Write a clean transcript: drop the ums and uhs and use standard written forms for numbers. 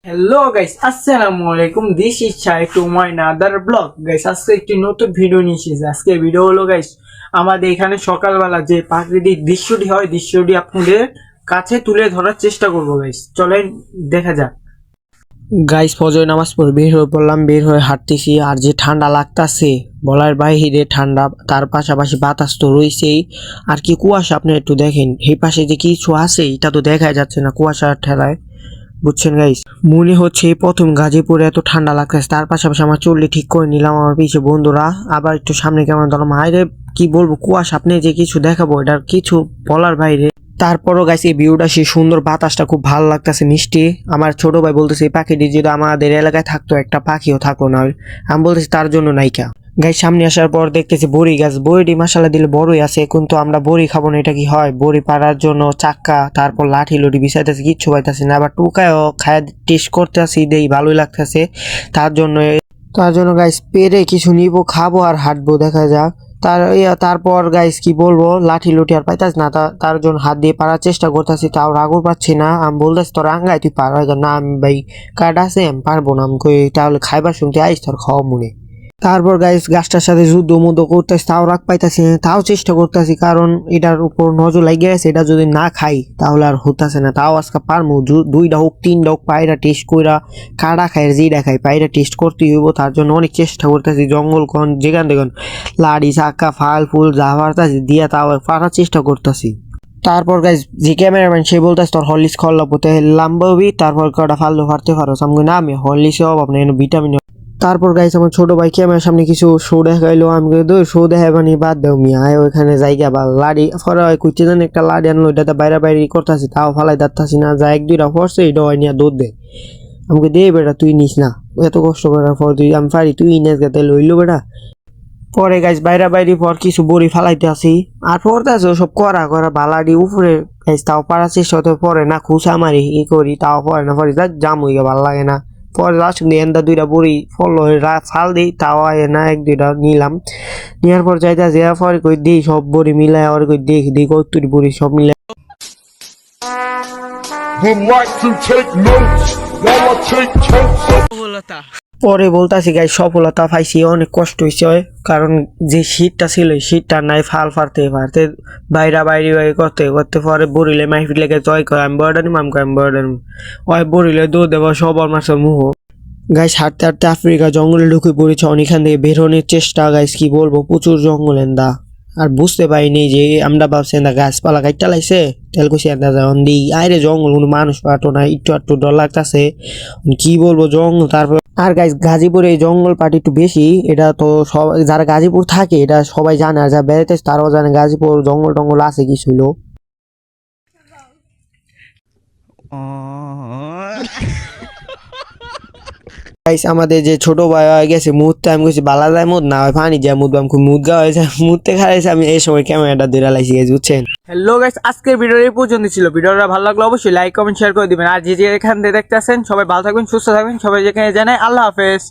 Hello guys, আসসালামু আলাইকুম। This is shy to my another blog. Guys, আজকে একটি নতুন ভিডিও নিয়ে এসেছি। আজকে ভিডিও হলো গাইস, আমাদের এখানে সকালবেলা যে প্রাকৃতিক দৃশ্যটি হয়, দৃশ্যটি আপনাদের কাছে তুলে ধরার চেষ্টা করবো। গাইস চলেন দেখা যাক। গাইস, ফজর নামাজ পড়ে বের হয়ে পড়লাম। বের হয়ে হাঁটতেছি, আর যে ঠান্ডা লাগতাছে বলার বাইরে ঠান্ডা, তার পাশাপাশি বাতাস তো রয়েছেই। আর কি কুয়াশা, আপনি একটু দেখেন এই পাশে যে কিছু আছে এটা তো দেখা যাচ্ছে না কুয়াশার ঠেলায়, বুঝছেন গাইস। মনে হচ্ছে এই প্রথম গাজীপুরে এত ঠান্ডা লাগতেছে। তার পাশাপাশি আমার চুল্লি ঠিক করে নিলাম, আমার পিছিয়ে বন্ধুরা আবার একটু সামনে কেমন ধরলাম। হাইরে কি বলবো, কুয়াশা আপনি যে কিছু দেখাবো এটার কিছু বলার বাইরে। তারপরও গাইস এই ভিউটা সেই সুন্দর, বাতাসটা খুব ভালো লাগতেছে, মিষ্টি। আমার ছোট ভাই বলতেছে এই পাখিটি যদি আমাদের এলাকায় থাকতো একটা পাখিও থাকলো না। আমি বলতেছি তার জন্য নাইকা। গাইস সামনে আসার পর দেখতেছি বড়ি গাছ। বড়িটি মাসালা দিলে বড়ই আছে, কিন্তু আমরা বড়ি খাবো না। এটা কি হয়, বড়ি পাড়ার জন্য চাক্কা, তারপর লাঠি লুটি বিছাইতেছি, কিচ্ছু পাইতেছি না। আবার টুকায়ও খায় টেস্ট করতে আসি, দেই ভালোই লাগতেছে। তার জন্য গাইস পেরে কিছু নিব, খাবো আর হাঁটবো, দেখা যাক। তারপর গাইস কি বলবো, লাঠি লুটি আর পাইতাছি না। তার জন্য হাত দিয়ে পারার চেষ্টা করতেছি, তাও রাগও পাচ্ছি না। আমি বলতেছি তোর আঙ্গাই তুই পার, না আমি ভাই কার্ড আছে আমি পারবো না। আমি কই তাহলে খাইবার শুনতে আইস, তোর খাওয়া মনে। তারপর গাইস গাছটার সাথে যুদ্ধ মুদ্ধ করতেছি, তাও রাগ পাইতাছি না, তাও চেষ্টা করতেছি, কারণ এটার উপর নজর লাগিয়ে গেছে। এটা যদি না খাই তাহলে আর হতাছে না। তাও আজকে পারমু, দুইটা হোক তিনটা হোক পায়রা টেস্ট কইরা, কাটা খাই যেটা খাই পায়রা টেস্ট করতেই হইব। তার জন্য অনেক চেষ্টা করতেছি, জঙ্গল কোন যেখান দেখুন লাড়ি চাক্কা ফাল ফুল যা পারতাছি দিয়া তাও পারার চেষ্টা করতেছি। তারপর গাইস যে ক্যামেরাম্যান সে বলতেছে তোর হরলিক্স খল্লা পোতে লাম্ববি, তারপর কটা ফালতে ফারতে পারো। আমি না, আমি হরলিক্সে অভাব নেই, ভিটামিন। তারপর গাইস আমার ছোট ভাই ক্যামেরার সামনে কিছু শো দেখাইলো। আমি শো দেখাইবানি, বাদ দাও মিয়া, ওইখানে জায়গা বা লাড়ি ফরা হয় কুইতে জানি একটা লাড়ি আনলো, এটাতে বাইরে বাইরে করতেছি, তাও ফালাই দাঁড়তাছি না। যা এক দুইটা ফরছে এটা হয় নিয়ে দৌড় দেয়। আমাকে দে বেটা, তুই নিস না, এত কষ্ট করার পর তুই আমি পারি, তুই ইনেস গাতে লইলো বেটা। পরে গাইস বাইরা বাইরে পর কিছু বড়ি ফালাইতে আসি, আর পড়তে আছে সব করা করা বালাডি উপরে গাইস, তাও পারার চেষ্টা হতে পরে না, খুশা মারি ই করি, তাও পরে না, পরে জাম হইয়া ভালো লাগে না। পরে লাস্ট এন্দা দুইটা বড়ি ফলো ফাল দিই, তাও আয় না, এক দুইটা নিলাম। নেওয়ার পর যাইতে যাওয়ার পরে কই দিই সব বড়ি মিলাই, আর কই দেখি দিই কত বড়ি সব মিলাই। Would like to take notes while I take totes. পরে বলতাছি গাই সফলতা পাইছি, অনেক কষ্ট হয়েছে, কারণ যে শীতটা ছিল শীতটা নাই, ফাল ফারতে ফারতে বাইরা বাইরে করতে করতে পরে বরিলে মাইফিট লেগে জয় করে আমি বর্ডারি মাম করে আমি বর্ডারি ওই বরিলে দৌড় দেবো সবার মাসে মুহ। গাইস হাঁটতে হাঁটতে আফ্রিকা জঙ্গলে ঢুকে পড়েছে। অনেকখান থেকে বেরোনোর চেষ্টা, গাইস কি বলবো প্রচুর জঙ্গল এন্দা। আর বুঝতে পারিনি যে আমরা ভাবছি না গাছপালা কাটতে লাইছে, তেল কুচি আন্দা যখন দিই আইরে জঙ্গল, কোনো মানুষ পাটো না, একটু একটু ডর লাগতেছে, কি বলবো জঙ্গল। তারপর আর গাইস গাজীপুরে এই জঙ্গল পাটি একটু বেশি, এটা তো সব যারা গাজীপুর থাকে এটা সবাই জানে, আর যারা বেড়াইতে তারাও জানে গাজীপুর জঙ্গল টঙ্গল আছে কিছু হইলো। গাইস আমাদের যে ছোট ভাই হয়ে গেছে মুহূর্তে, আমি কইছি বালা যায় মুদ না হয় পানি যায় মুদ, আমি খুব মুদ গা হয়েছে মুদতে খাইছে। আমি এই সময় ক্যামেরাটা ধরে লাইছি গাইস, বুঝছেন। হ্যালো গাইস, আজকের ভিডিও এই পর্যন্ত ছিল। ভিডিওটা ভালো লাগলে অবশ্যই লাইক কমেন্ট শেয়ার করে দিবেন। আর যে এখান থেকে দেখতে আসেন সবাই ভালো থাকবেন, সুস্থ থাকবেন, সবাই যেখানে জানাই আল্লাহ হাফেজ।